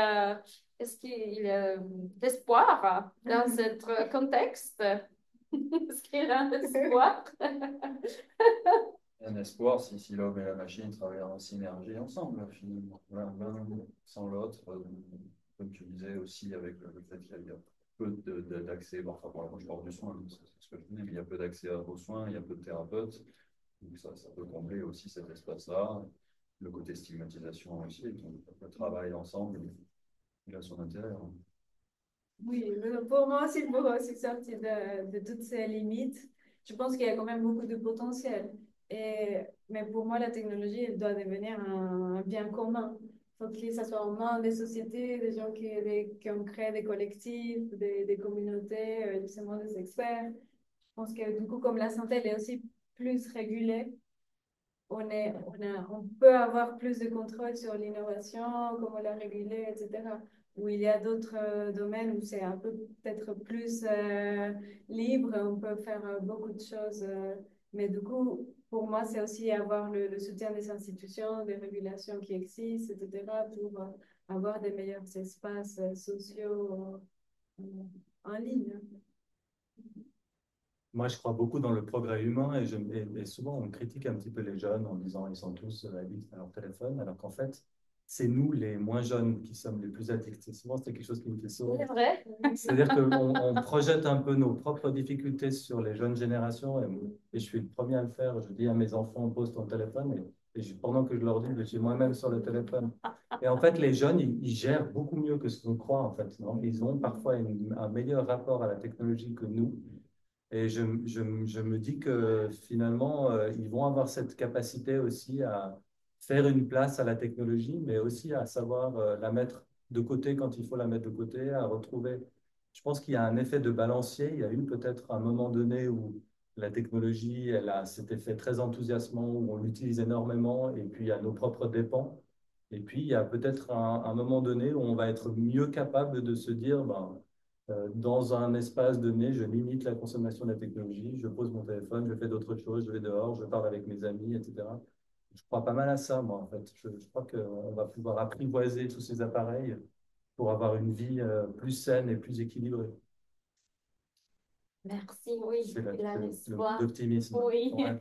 a d'espoir dans ce contexte? Est-ce qu'il y a un espoir? Un espoir si l'homme et la machine travaillent en synergie ensemble, finalement. L'un sans l'autre, comme tu disais aussi, avec le fait qu'il y a peu d'accès, bon, enfin, moi je parle du soin, c'est ce que je connais, mais il y a peu d'accès aux soins, il y a peu de thérapeutes, donc ça peut combler aussi cet espace-là. Le côté stigmatisation aussi, donc le travail ensemble, il a son intérêt. Hein. Oui, mais pour moi aussi, pour aussi sortir de toutes ces limites, je pense qu'il y a quand même beaucoup de potentiel. Mais pour moi, la technologie, elle doit devenir un bien commun. Il faut que ça soit en main des sociétés, des gens qui ont créé des collectifs, des communautés, justement des experts. Je pense que du coup, comme la santé, elle est aussi plus régulée, on peut avoir plus de contrôle sur l'innovation, comment la réguler, etc. Où il y a d'autres domaines où c'est un peu peut-être plus libre, on peut faire beaucoup de choses. Mais du coup, pour moi, c'est aussi avoir le soutien des institutions, des régulations qui existent, etc., pour avoir des meilleurs espaces sociaux en ligne. Moi, je crois beaucoup dans le progrès humain et souvent on critique un petit peu les jeunes en disant ils sont tous addicts à leur téléphone, alors qu'en fait, c'est nous les moins jeunes qui sommes les plus addicts. Et souvent, c'est quelque chose qui me fait sourire. C'est vrai. C'est-à-dire qu'on projette un peu nos propres difficultés sur les jeunes générations et je suis le premier à le faire. Je dis à mes enfants, pose ton téléphone pendant que je leur dis, je suis moi-même sur le téléphone. Et en fait, les jeunes, ils gèrent beaucoup mieux que ce qu'on croit, en fait. Non, ils ont parfois un meilleur rapport à la technologie que nous. Et je me dis que finalement, ils vont avoir cette capacité aussi à faire une place à la technologie, mais aussi à savoir la mettre de côté quand il faut la mettre de côté, à retrouver. Je pense qu'il y a un effet de balancier. Il y a eu peut-être un moment donné où la technologie, elle a cet effet très enthousiasmant, où on l'utilise énormément, et puis à nos propres dépens. Et puis, il y a peut-être un moment donné où on va être mieux capable de se dire, ben, dans un espace donné, je limite la consommation de la technologie, je pose mon téléphone, je fais d'autres choses, je vais dehors, je parle avec mes amis, etc. Je crois pas mal à ça, moi, en fait. Je crois qu'on va pouvoir apprivoiser tous ces appareils pour avoir une vie plus saine et plus équilibrée. Merci, oui, C'est l'espoir. l'optimisme. Oui, Ouais.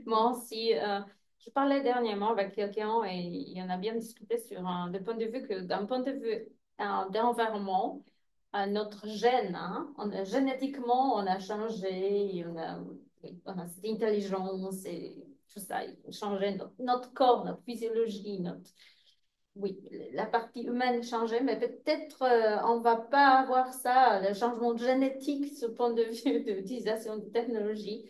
moi aussi. Je parlais dernièrement avec quelqu'un et il y en a bien discuté sur le point de vue que d'un point de vue d'environnement, notre gène, hein, génétiquement, on a changé, on a cette intelligence et tout ça, il a changé notre corps, notre physiologie, oui, la partie humaine changeait, mais peut-être on va pas avoir ça, le changement génétique, ce point de vue de l'utilisation de technologie,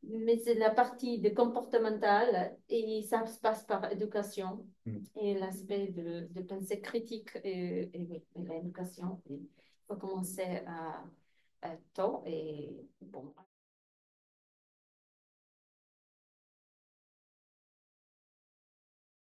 mais c'est la partie de comportementale et ça se passe par éducation et l'aspect de pensée critique et oui, l'éducation. Il faut commencer à tôt et bon.